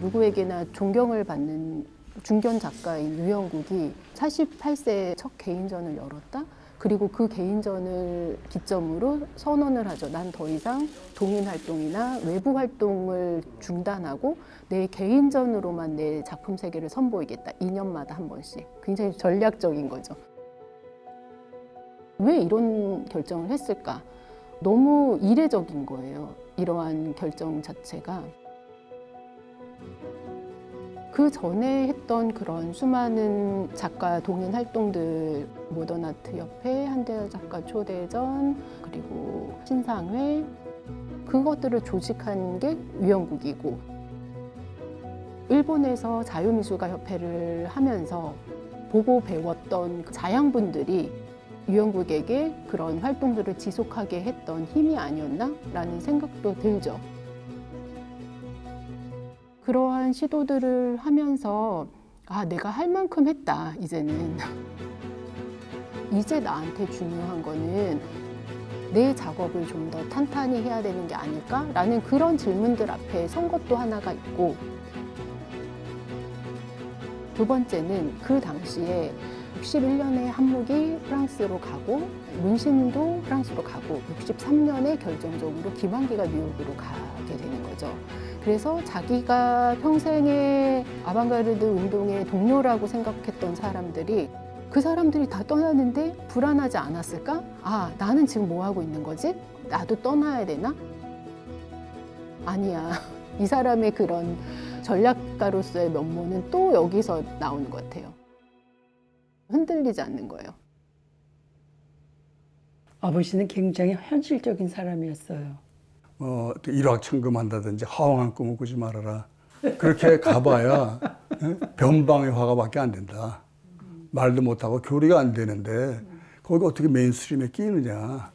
누구에게나 존경을 받는 중견 작가인 유영국이 48세에 첫 개인전을 열었다? 그리고 그 개인전을 기점으로 선언을 하죠. 난 더 이상 동인 활동이나 외부 활동을 중단하고 내 개인전으로만 내 작품 세계를 선보이겠다. 2년마다 한 번씩. 굉장히 전략적인 거죠. 왜 이런 결정을 했을까? 너무 이례적인 거예요. 이러한 결정 자체가. 그 전에 했던 그런 수많은 작가 동인 활동들, 모던아트 협회, 한대열 작가 초대전, 그리고 신상회, 그것들을 조직한 게 유영국이고, 일본에서 자유미술가 협회를 하면서 보고 배웠던 자양분들이 유영국에게 그런 활동들을 지속하게 했던 힘이 아니었나라는 생각도 들죠. 그러한 시도들을 하면서 내가 할 만큼 했다, 이제는. 이제 나한테 중요한 거는 내 작업을 좀 더 탄탄히 해야 되는 게 아닐까라는 그런 질문들 앞에 선 것도 하나가 있고, 두 번째는 그 당시에 61년에 한묵이 프랑스로 가고 문신도 프랑스로 가고 63년에 결정적으로 김환기가 뉴욕으로 가게 되는 거죠. 그래서 자기가 평생의 아방가르드 운동의 동료라고 생각했던 사람들이 그 사람들이 다 떠나는데 불안하지 않았을까? 나는 지금 뭐 하고 있는 거지? 나도 떠나야 되나? 아니야. 이 사람의 그런 전략가로서의 면모는 또 여기서 나오는 것 같아요. 흔들리지 않는 거예요. 아버지는 굉장히 현실적인 사람이었어요. 일확천금한다든지 허황한 꿈을 꾸지 말아라. 그렇게 가봐야 변방의 화가밖에 안 된다. 말도 못하고 교리가 안 되는데 거기 어떻게 메인스트림에 끼느냐.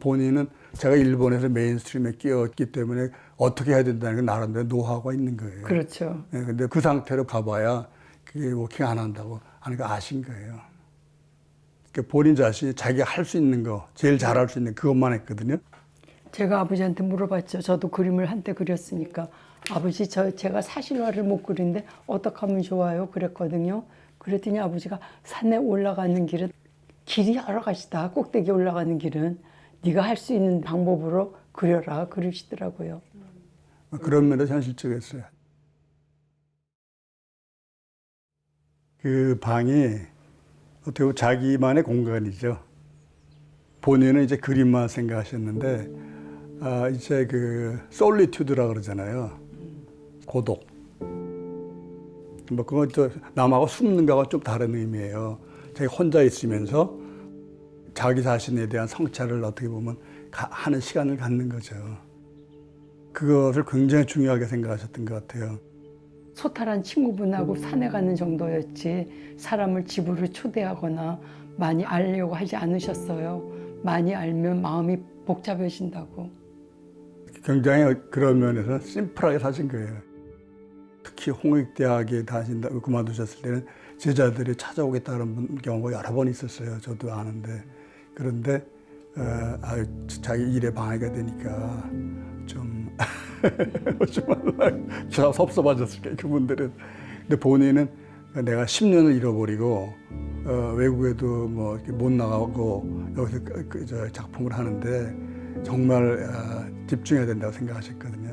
본인은 제가 일본에서 메인스트림에 끼었기 때문에 어떻게 해야 된다는 게 나름대로 노하우가 있는 거예요. 그렇죠. 근데 그 상태로 가봐야 그게 워킹 안 한다고 하는 거 아신 거예요. 그러니까 본인 자신이 자기가 할 수 있는 거, 제일 잘할 수 있는 그것만 했거든요. 제가 아버지한테 물어봤죠. 저도 그림을 한때 그렸으니까. 아버지, 제가 사실화를 못 그리는데 어떻게 하면 좋아요? 그랬거든요. 그랬더니 아버지가 산에 올라가는 길은 길이 여러 가지다. 꼭대기 올라가는 길은 네가 할 수 있는 방법으로 그려라. 그러시더라고요. 그런 면에서 현실적이었어요. 그 방이 어떻게 보면 자기만의 공간이죠. 본인은 이제 그림만 생각하셨는데, 이제 그 솔리튜드라 그러잖아요. 고독. 뭐 그건 또 남하고 숨는 거하고 좀 다른 의미예요. 자기 혼자 있으면서 자기 자신에 대한 성찰을 어떻게 보면 하는 시간을 갖는 거죠. 그것을 굉장히 중요하게 생각하셨던 것 같아요. 소탈한 친구분하고 산에 가는 정도였지 사람을 집으로 초대하거나 많이 알려고 하지 않으셨어요. 많이 알면 마음이 복잡해진다고. 굉장히 그런 면에서 심플하게 사신 거예요. 특히 홍익대학에 다니신다고 그만두셨을 때는 제자들이 찾아오겠다는 경우가 여러 번 있었어요. 저도 아는데. 그런데 자기 일에 방해가 되니까 좀 좀 섭섭하셨을 거예요. 그분들은. 근데 본인은 내가 10년을 잃어버리고 외국에도 뭐 못 나가고 여기서 작품을 하는데 정말 집중해야 된다고 생각하셨거든요.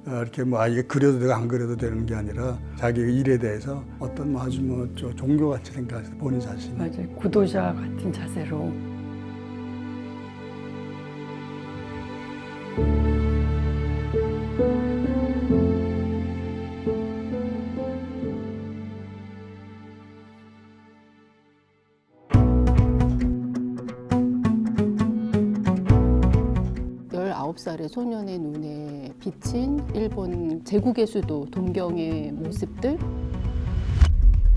이렇게 이게 그려도 되고 안 그려도 되는 게 아니라 자기 일에 대해서 어떤 아주 종교같이 생각하셨어요. 본인 자신이. 맞아요. 구도자 같은 자세로. 살의 소년의 눈에 비친 일본 제국의 수도 동경의 모습들,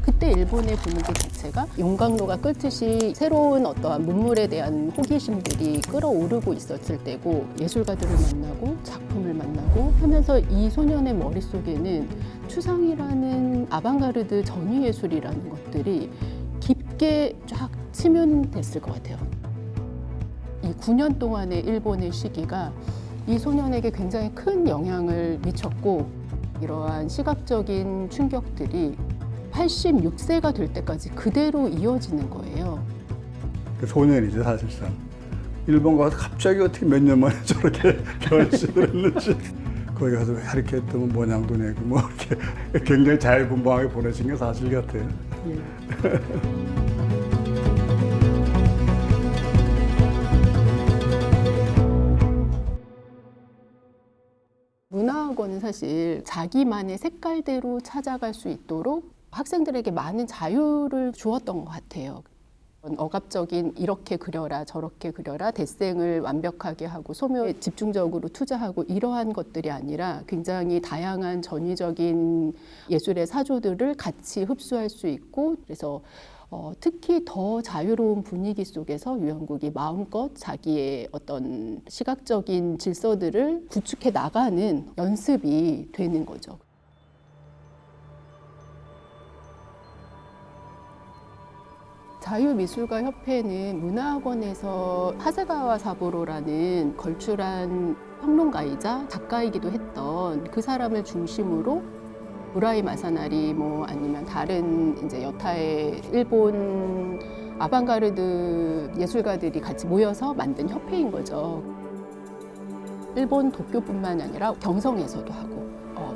그때 일본의 분위기 자체가 용광로가 끓듯이 새로운 어떠한 문물에 대한 호기심들이 끌어오르고 있었을 때고, 예술가들을 만나고 작품을 만나고 하면서 이 소년의 머릿속에는 추상이라는 아방가르드 전위예술이라는 것들이 깊게 쫙 침연됐을 것 같아요. 이 9년 동안의 일본의 시기가 이 소년에게 굉장히 큰 영향을 미쳤고 이러한 시각적인 충격들이 86세가 될 때까지 그대로 이어지는 거예요. 그 소년이죠, 사실상. 일본 가서 갑자기 어떻게 몇 년 만에 저렇게 변신을 했는지. 거기 가서 이렇게 했더니 모양도 내고 뭐 이렇게 굉장히 자유분방하게 보내신 게 사실 같아요. 문화학원은 사실 자기만의 색깔대로 찾아갈 수 있도록 학생들에게 많은 자유를 주었던 것 같아요. 억압적인 이렇게 그려라 저렇게 그려라 데생을 완벽하게 하고 소묘에 집중적으로 투자하고 이러한 것들이 아니라 굉장히 다양한 전위적인 예술의 사조들을 같이 흡수할 수 있고 그래서 특히 더 자유로운 분위기 속에서 유영국이 마음껏 자기의 어떤 시각적인 질서들을 구축해 나가는 연습이 되는 거죠. 자유미술가협회는 문화학원에서 하세가와 사부로라는 걸출한 평론가이자 작가이기도 했던 그 사람을 중심으로 무라이 마사나리 뭐 아니면 다른 이제 여타의 일본 아방가르드 예술가들이 같이 모여서 만든 협회인 거죠. 일본 도쿄뿐만 아니라 경성에서도 하고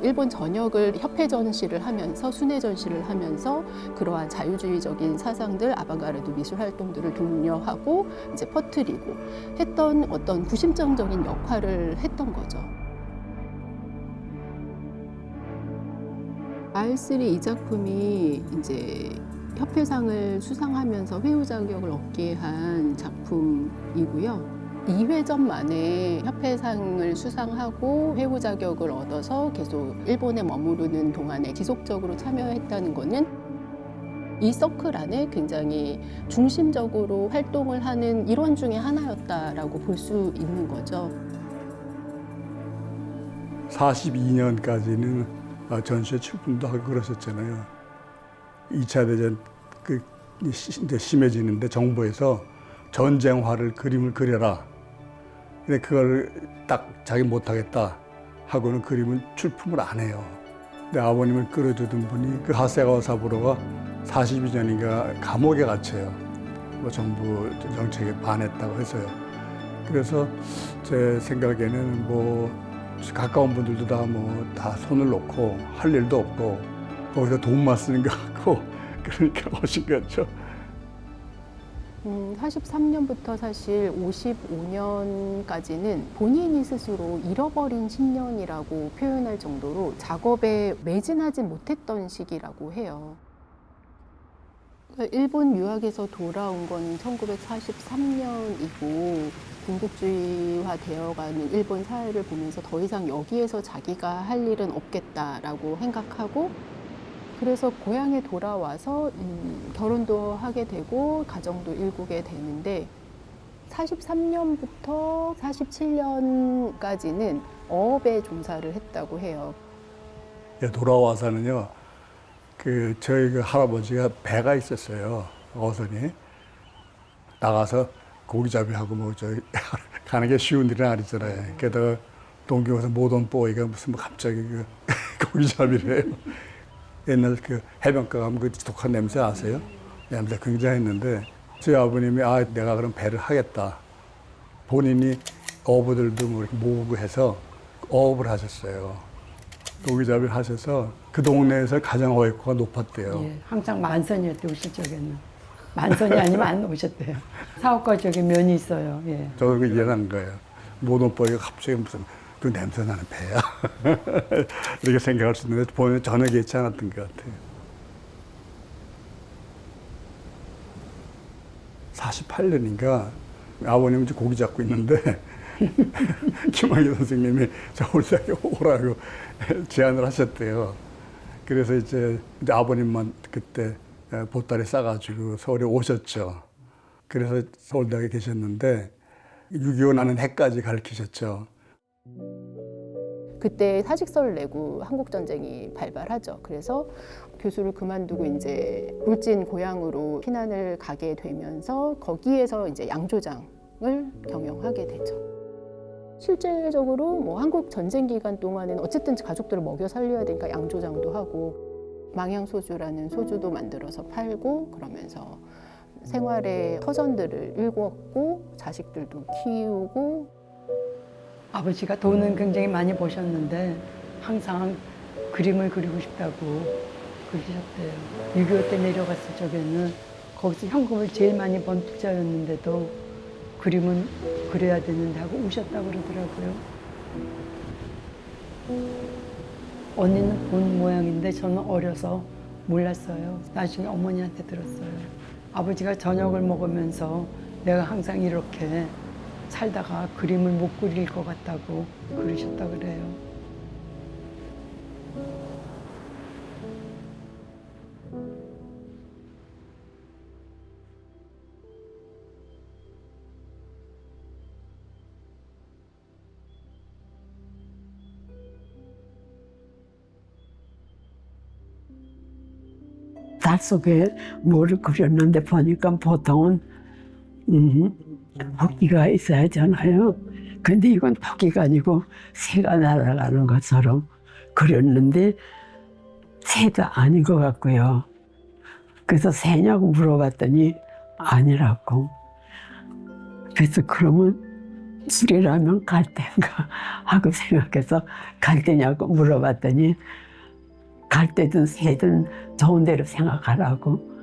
일본 전역을 협회 전시를 하면서 순회 전시를 하면서 그러한 자유주의적인 사상들, 아방가르드 미술 활동들을 독려하고 이제 퍼뜨리고 했던 어떤 구심점적인 역할을 했던 거죠. R3 이 작품이 이제 협회상을 수상하면서 회우 자격을 얻게 한 작품이고요. 2회전 만에 협회상을 수상하고 회우 자격을 얻어서 계속 일본에 머무르는 동안에 지속적으로 참여했다는 것은 이 서클 안에 굉장히 중심적으로 활동을 하는 일원 중에 하나였다라고 볼 수 있는 거죠. 42년까지는 전시회 출품도 하고 그러셨잖아요. 2차 대전 이제 심해지는데 정부에서 전쟁화를 그림을 그려라. 근데 그걸 딱 자기 못하겠다 하고는 그림을 출품을 안 해요. 근데 아버님을 끌어주던 분이 그 하세가와 사부로가 42년인가 감옥에 갇혀요. 뭐 정부 정책에 반했다고 해서요. 그래서 제 생각에는 뭐 가까운 분들도 다 손을 놓고 할 일도 없고 거기서 돈만 쓰는 것 같고 그러니까 오신 거죠. 43년부터 사실 55년까지는 본인이 스스로 잃어버린 10년이라고 표현할 정도로 작업에 매진하지 못했던 시기라고 해요. 일본 유학에서 돌아온 건 1943년이고 군국주의화 되어가는 일본 사회를 보면서 더 이상 여기에서 자기가 할 일은 없겠다라고 생각하고 그래서 고향에 돌아와서 결혼도 하게 되고 가정도 일구게 되는데 43년부터 47년까지는 어업에 종사를 했다고 해요. 돌아와서는요. 저희 할아버지가 배가 있었어요. 어선이. 나가서 고기잡이하고 가는 게 쉬운 일은 아니잖아요. 게다가 동경에서 모던 보이가 무슨 갑자기 고기잡이를 해요. 옛날 해변가 가면 그 독한 냄새 아세요? 냄새 굉장했는데 저희 아버님이 내가 그럼 배를 하겠다. 본인이 어부들도 이렇게 모으고 해서 어업을 하셨어요. 고기잡이를 하셔서 그 동네에서 가장 어획고가 높았대요. 예, 항상 만선이었대요, 오실 적에는. 만선이 아니면 안 오셨대요. 사업가 쪽에 면이 있어요. 예. 저도 그 이해한 거예요. 모던 보이가 갑자기 무슨 그 냄새 나는 배야. 이렇게 생각할 수 있는데 본인은 전혀 그렇지 않았던 것 같아요. 48년인가 아버님은 이제 고기 잡고 있는데 김학의 선생님이 서울대학에 오라고 제안을 하셨대요. 그래서 이제 아버님만 그때 보따리 싸가지고 서울에 오셨죠. 그래서 서울대학에 계셨는데 6.25 나는 해까지 가르치셨죠. 그때 사직서를 내고 한국전쟁이 발발하죠. 그래서 교수를 그만두고 이제 울진 고향으로 피난을 가게 되면서 거기에서 이제 양조장 경영하게 되죠. 실제적으로 뭐 한국 전쟁 기간 동안에는 어쨌든 가족들을 먹여 살려야 되니까 양조장도 하고 망향소주라는 소주도 만들어서 팔고 그러면서 생활의 터전들을 일궜고 자식들도 키우고. 아버지가 돈은 굉장히 많이 버셨는데 항상 그림을 그리고 싶다고 그러셨대요. 6.25 때 내려갔을 적에는 거기서 현금을 제일 많이 번 부자였는데도 그림은 그려야 되는데 하고 우셨다고 그러더라고요. 언니는 본 모양인데 저는 어려서 몰랐어요. 나중에 어머니한테 들었어요. 아버지가 저녁을 먹으면서 내가 항상 이렇게 살다가 그림을 못 그릴 것 같다고 그러셨다 그래요. 달 속에 뭐를 그렸는데 보니까 보통은 토끼가 있어야 하잖아요. 근데 이건 토끼가 아니고 새가 날아가는 것처럼 그렸는데 새도 아닌 것 같고요. 그래서 새냐고 물어봤더니 아니라고. 그래서 그러면 술이라면 갈대인가 하고 생각해서 갈대냐고 물어봤더니 갈대든 새든 좋은 대로 생각하라고.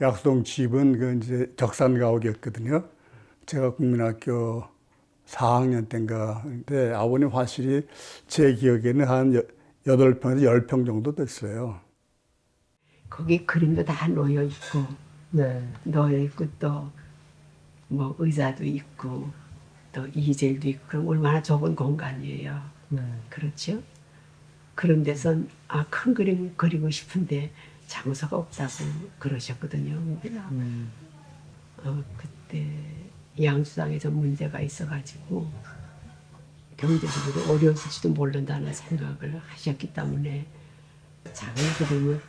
약수동 집은 그 이제 적산 가옥이었거든요. 제가 국민학교 4학년 때인가. 근데 아버님 화실이 제 기억에는 한 8평에서 10평 정도 됐어요. 거기 그림도 다 놓여 있고, 놓여 있고 또 뭐 의자도 있고 또 이젤도 있고 그럼 얼마나 좁은 공간이에요. 그렇죠? 그런 데선 큰 그림 그리고 싶은데 장소가 없다고 그러셨거든요. 그때 양수장에서 문제가 있어가지고 경제적으로 어려웠을지도 모른다는 생각을 하셨기 때문에 작은 그림을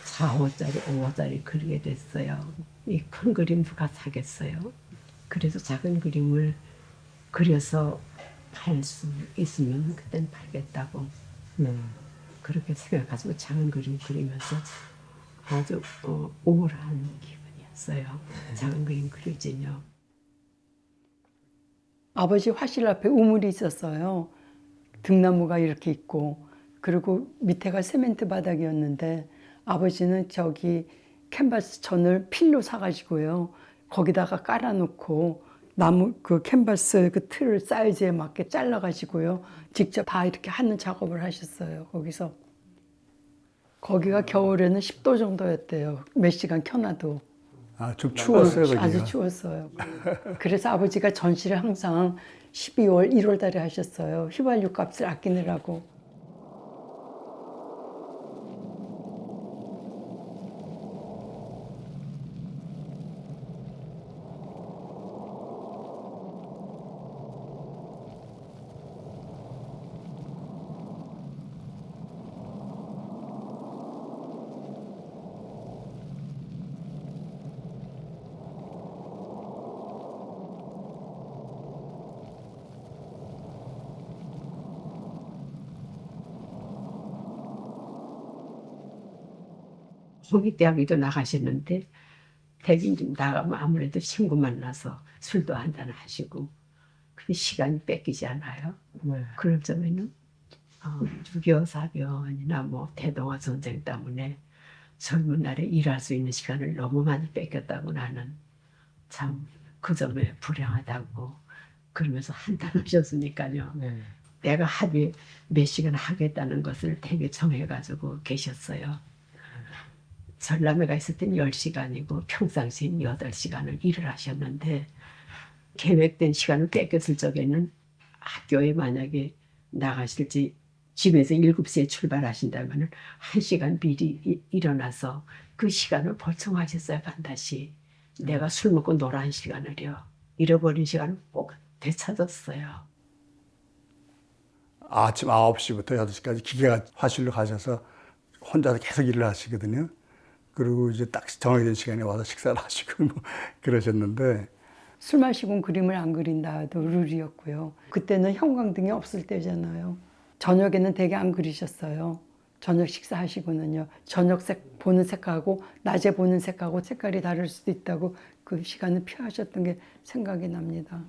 4호짜리, 5호짜리 그리게 됐어요. 이 큰 그림 누가 사겠어요? 그래서 작은 그림을 그려서 팔 수 있으면 그땐 팔겠다고 그렇게 생각하시고 작은 그림 그리면서 아주 우울한 기분이었어요. 작은 그림 그려지며. 아버지 화실 앞에 우물이 있었어요. 등나무가 이렇게 있고 그리고 밑에가 세멘트 바닥이었는데 아버지는 저기 캔버스 천을 필로 사가지고요. 거기다가 깔아놓고 나무 그 캔버스 그 틀을 사이즈에 맞게 잘라가지고요. 직접 다 이렇게 하는 작업을 하셨어요. 거기서. 거기가 겨울에는 10도 정도였대요. 몇 시간 켜놔도. 좀 추웠어요, 거기가. 아주 추웠어요. 그래서 아버지가 전시를 항상 12월, 1월 달에 하셨어요. 휘발유 값을 아끼느라고. 홍익대학교도 나가셨는데 대긴 좀 나가면 아무래도 친구 만나서 술도 한잔 하시고 근데 시간이 뺏기지 않아요. 그럴 적에는 6.25 사변이나 뭐 대동아 전쟁 때문에 젊은 날에 일할 수 있는 시간을 너무 많이 뺏겼다고 나는 참 그 점에 불행하다고 그러면서 한탄하셨으니까요. 내가 하루에 몇 시간 하겠다는 것을 되게 정해가지고 계셨어요. 전람회가 있을 때는 10시간이고 평상시엔 8시간을 일을 하셨는데 계획된 시간을 뺏겼을 적에는 학교에 만약에 나가실지 집에서 7시에 출발하신다면 1시간 미리 일어나서 그 시간을 보충하셨어요. 반드시. 내가 술 먹고 노란 시간을요. 잃어버린 시간을 꼭 되찾았어요. 아침 9시부터 8시까지 기계가 화실로 가셔서 혼자서 계속 일을 하시거든요. 그리고 이제 딱 정해진 시간에 와서 식사를 하시고 뭐 그러셨는데 술 마시고는 그림을 안 그린다도 룰이었고요. 그때는 형광등이 없을 때잖아요. 저녁에는 되게 안 그리셨어요. 저녁 식사하시고는요. 저녁 보는 색하고 낮에 보는 색하고 색깔이 다를 수도 있다고 그 시간을 피하셨던 게 생각이 납니다.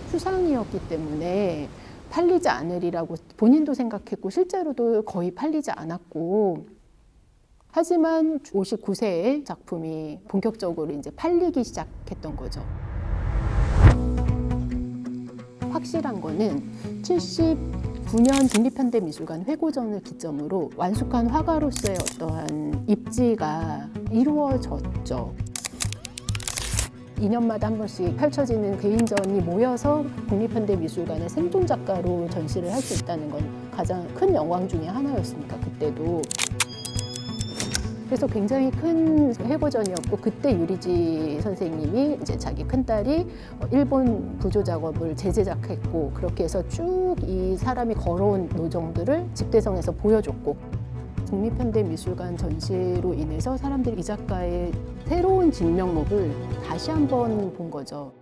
수상이었기 때문에 팔리지 않으리라고 본인도 생각했고 실제로도 거의 팔리지 않았고 하지만 59세에 작품이 본격적으로 이제 팔리기 시작했던 거죠. 확실한 거는 79년 국립현대미술관 회고전을 기점으로 완숙한 화가로서의 어떠한 입지가 이루어졌죠. 2년마다 한 번씩 펼쳐지는 개인전이 모여서 국립현대미술관의 생존 작가로 전시를 할 수 있다는 건 가장 큰 영광 중에 하나였으니까 그때도. 그래서 굉장히 큰 회고전이었고 그때 유리지 선생님이 이제 자기 큰딸이 일본 구조 작업을 재제작했고 그렇게 해서 쭉 이 사람이 걸어온 노정들을 집대성에서 보여줬고 국립현대미술관 전시로 인해서 사람들이 이 작가의 새로운 진면목을 다시 한번 본 거죠.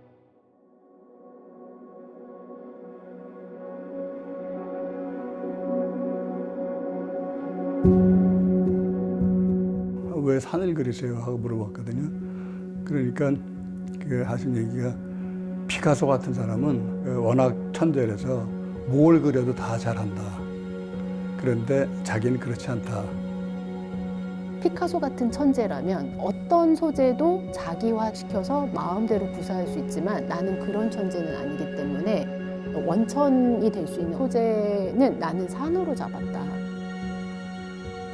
왜 산을 그리세요? 하고 물어봤거든요. 그러니까 그 하신 얘기가 피카소 같은 사람은 워낙 천재라서 뭘 그려도 다 잘한다. 그런데 자기는 그렇지 않다. 피카소 같은 천재라면 어떤 소재도 자기화시켜서 마음대로 구사할 수 있지만 나는 그런 천재는 아니기 때문에 원천이 될 수 있는 소재는 나는 산으로 잡았다.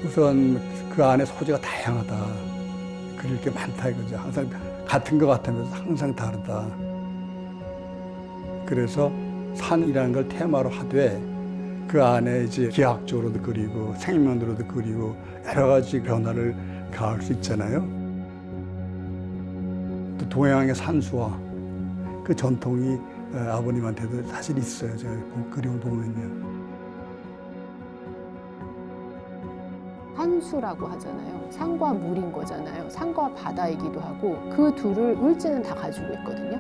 우선 그 안에 소재가 다양하다. 그릴 게 많다 이거죠. 항상 같은 것 같으면서 항상 다르다. 그래서 산이라는 걸 테마로 하되 그 안에 이제 기하학적으로도 그리고 생면으로도 그리고 여러 가지 변화를 가할 수 있잖아요. 또 동양의 산수화 그 전통이 아버님한테도 사실 있어요. 제가 그림을 보면요. 산수라고 하잖아요. 산과 물인 거잖아요. 산과 바다이기도 하고 그 둘을 울지는 다 가지고 있거든요.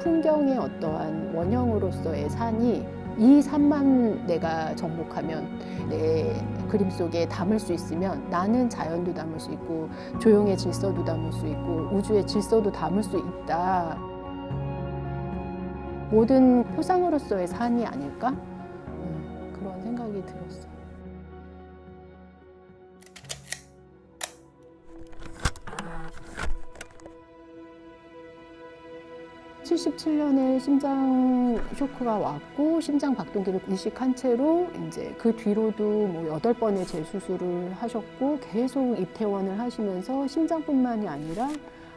풍경의 어떠한 원형으로서의 산이 이 산만 내가 정복하면 내 그림 속에 담을 수 있으면 나는 자연도 담을 수 있고 조용의 질서도 담을 수 있고 우주의 질서도 담을 수 있다. 모든 표상으로서의 산이 아닐까? 그런 생각이 들었어요. (77년에) 심장 쇼크가 왔고 심장 박동기를 이식한 채로 이제 그 뒤로도 뭐 8번의 재수술을 하셨고 계속 입퇴원을 하시면서 심장뿐만이 아니라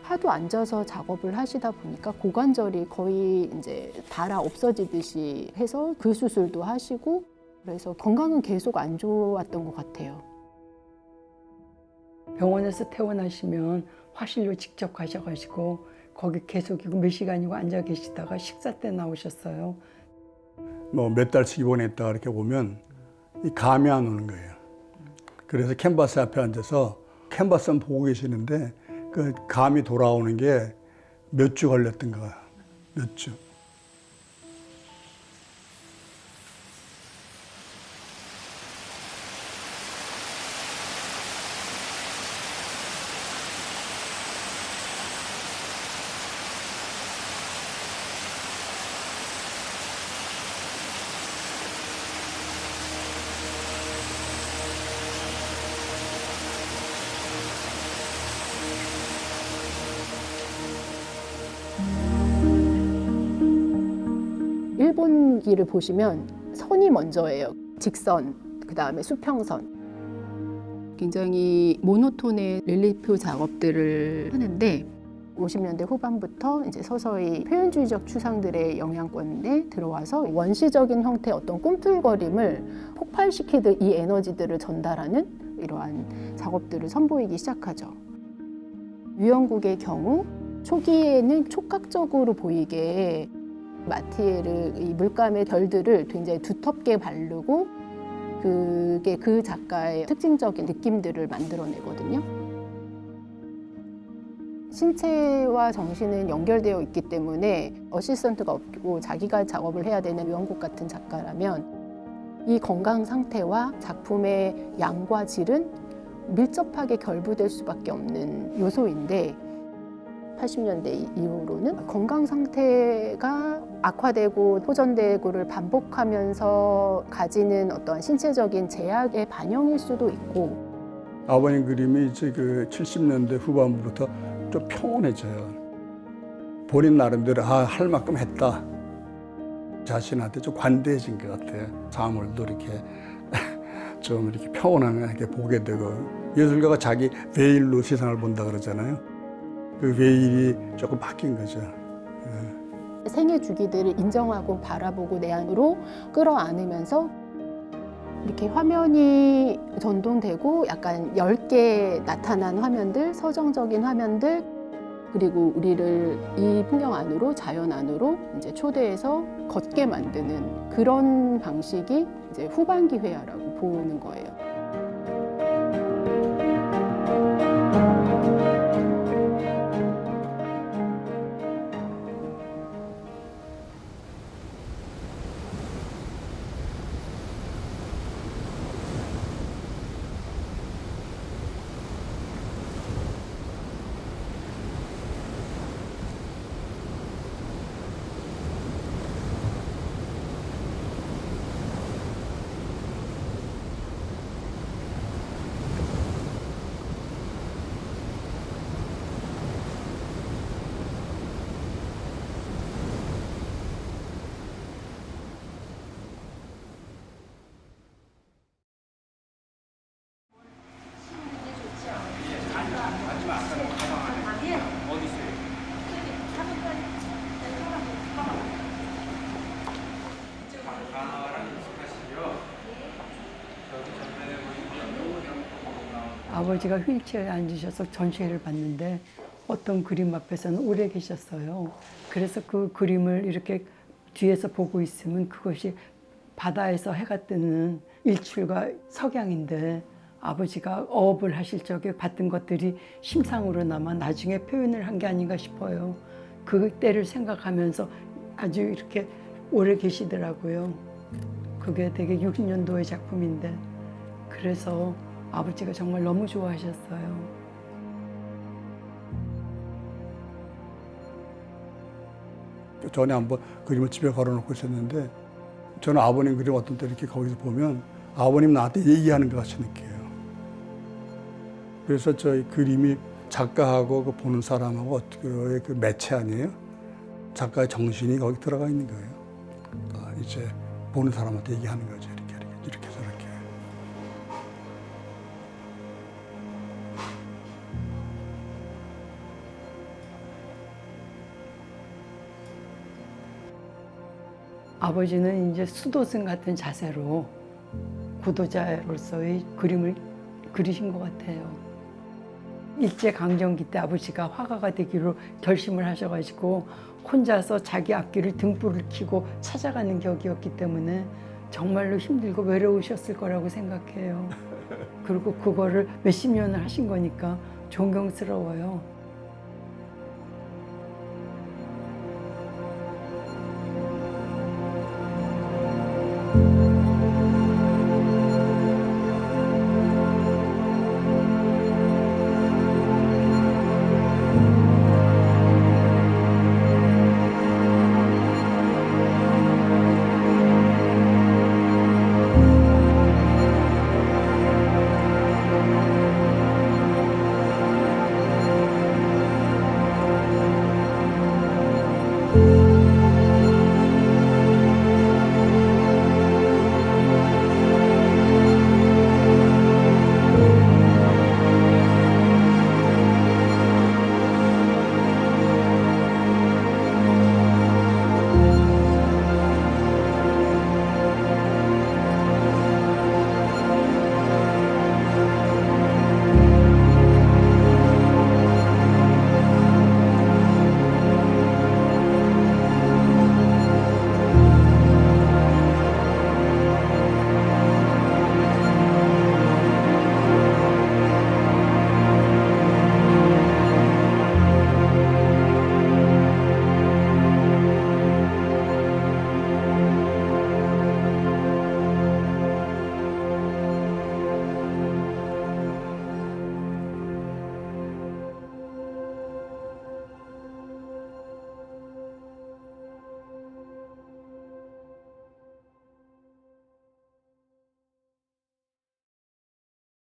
하도 앉아서 작업을 하시다 보니까 고관절이 거의 이제 닳아 없어지듯이 해서 그 수술도 하시고 그래서 건강은 계속 안 좋았던 것 같아요. 병원에서 퇴원하시면 화실로 직접 가셔가지고 거기 계속 몇 시간이고 앉아 계시다가 식사 때 나오셨어요. 뭐 몇 달씩 입원했다 이렇게 보면 이 감이 안 오는 거예요. 그래서 캔버스 앞에 앉아서 캔버스만 보고 계시는데 그 감이 돌아오는 게 몇 주 걸렸던 거야. 몇 주. 여기를 보시면 선이 먼저예요. 직선, 그 다음에 수평선. 굉장히 모노톤의 릴리프 작업들을 하는데 50년대 후반부터 이제 서서히 표현주의적 추상들의 영향권에 들어와서 원시적인 형태의 어떤 꿈틀거림을 폭발시키듯 이 에너지들을 전달하는 이러한 작업들을 선보이기 시작하죠. 유영국의 경우 초기에는 촉각적으로 보이게 마티에르 이 물감의 결들을 굉장히 두텁게 바르고 그게 그 작가의 특징적인 느낌들을 만들어내거든요. 신체와 정신은 연결되어 있기 때문에 어시스턴트가 없고 자기가 작업을 해야 되는 유영국 같은 작가라면 이 건강 상태와 작품의 양과 질은 밀접하게 결부될 수밖에 없는 요소인데 80년대 이후로는 건강 상태가 악화되고 호전되고를 반복하면서 가지는 어떤 신체적인 제약의 반영일 수도 있고 아버님 그림이 이제 그 70년대 후반부터 좀 평온해져요. 본인 나름대로 할 만큼 했다. 자신한테 좀 관대해진 것 같아요. 사물도 이렇게 좀 이렇게 평온하게 보게 되고 예술가가 자기 베일로 세상을 본다 그러잖아요. 그 베일이 조금 바뀐 거죠. 생애 주기들을 인정하고 바라보고 내 안으로 끌어안으면서 이렇게 화면이 전동되고 약간 엷게 나타난 화면들, 서정적인 화면들 그리고 우리를 이 풍경 안으로 자연 안으로 이제 초대해서 걷게 만드는 그런 방식이 이제 후반기 회화라고 보는 거예요. 아버지가 휠체어에 앉으셔서 전시회를 봤는데 어떤 그림 앞에서는 오래 계셨어요. 그래서 그 그림을 이렇게 뒤에서 보고 있으면 그것이 바다에서 해가 뜨는 일출과 석양인데 아버지가 어업을 하실 적에 봤던 것들이 심상으로 남아 나중에 표현을 한 게 아닌가 싶어요. 그 때를 생각하면서 아주 이렇게 오래 계시더라고요. 그게 되게 60년도의 작품인데 그래서 아버지가 정말 너무 좋아하셨어요. 전에 한번 그림을 집에 걸어놓고 있었는데 저는 아버님 그림 어떤 때 이렇게 거기서 보면 아버님 나한테 얘기하는 것 같이 느껴요. 그래서 저희 그림이 작가하고 그 보는 사람하고 어떻게 그 매체 아니에요? 작가의 정신이 거기 들어가 있는 거예요. 그러니까 이제 보는 사람한테 얘기하는 거죠. 이렇게 저렇게. 아버지는 이제 수도승 같은 자세로 구도자로서의 그림을 그리신 것 같아요. 일제강점기 때 아버지가 화가가 되기로 결심을 하셔가지고 혼자서 자기 악기를 등불을 켜고 찾아가는 격이었기 때문에 정말로 힘들고 외로우셨을 거라고 생각해요. 그리고 그거를 몇십 년을 하신 거니까 존경스러워요.